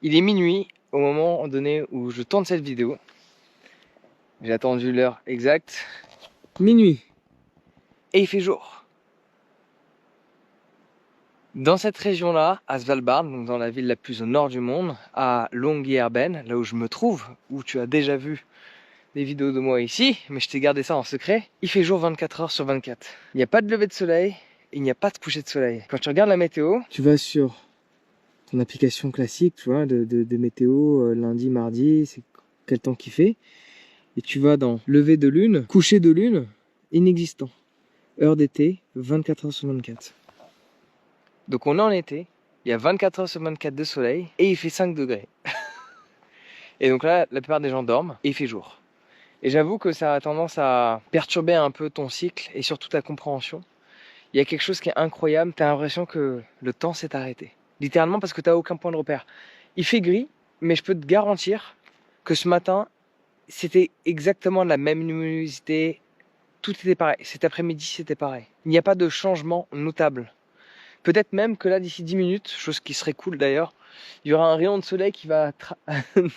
Il est minuit au moment donné où je tourne cette vidéo. J'ai attendu l'heure exacte. Minuit. Et il fait jour. Dans cette région-là, à Svalbard, donc dans la ville la plus au nord du monde, à Longyearbyen, là où je me trouve, où tu as déjà vu des vidéos de moi ici, mais je t'ai gardé ça en secret, il fait jour 24 heures sur 24. Il n'y a pas de lever de soleil, et il n'y a pas de coucher de soleil. Quand tu regardes la météo, tu vas sur ton application classique, tu vois, de météo, lundi, mardi, c'est quel temps qu'il fait, et tu vas dans lever de lune, coucher de lune, inexistant. Heure d'été, 24 heures sur 24. Donc on est en été, il y a 24 heures sur 24 de soleil, et il fait 5 degrés. Et donc là, la plupart des gens dorment, et il fait jour. Et j'avoue que ça a tendance à perturber un peu ton cycle, et surtout ta compréhension. Il y a quelque chose qui est incroyable, tu as l'impression que le temps s'est arrêté. Littéralement parce que tu n'as aucun point de repère. Il fait gris, mais je peux te garantir que ce matin, c'était exactement la même luminosité, tout était pareil. Cet après-midi, c'était pareil. Il n'y a pas de changement notable. Peut-être même que là, d'ici 10 minutes, chose qui serait cool d'ailleurs, il y aura un rayon de soleil qui va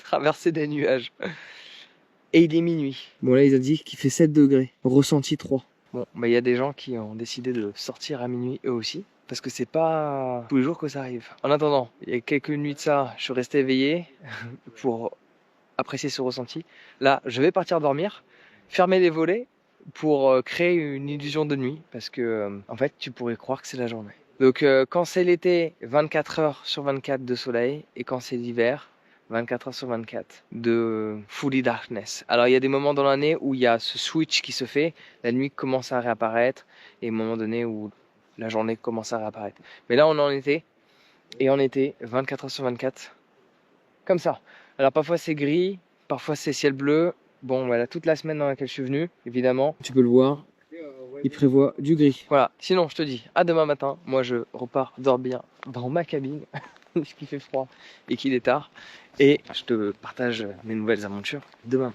traverser des nuages. Et il est minuit. Bon là, ils ont dit qu'il fait 7 degrés, ressenti 3. Bon, bah il y a des gens qui ont décidé de sortir à minuit eux aussi, parce que c'est pas tous les jours que ça arrive. En attendant, il y a quelques nuits de ça, je suis resté éveillé pour apprécier ce ressenti. Là, je vais partir dormir, fermer les volets pour créer une illusion de nuit, parce que en fait, tu pourrais croire que c'est la journée. Donc quand c'est l'été, 24 heures sur 24 de soleil, et quand c'est l'hiver, 24 heures sur 24 de fully darkness. Alors il y a des moments dans l'année où il y a ce switch qui se fait, la nuit commence à réapparaître, et un moment donné où la journée commence à réapparaître. Mais là on est en été, et en été, 24 heures sur 24, comme ça. Alors parfois c'est gris, parfois c'est ciel bleu. Bon voilà, toute la semaine dans laquelle je suis venu, évidemment, tu peux le voir, il prévoit du gris. Voilà, sinon je te dis à demain matin. Moi je repars dormir dans ma cabine, puisqu'il fait froid et qu'il est tard. Et je te partage mes nouvelles aventures demain.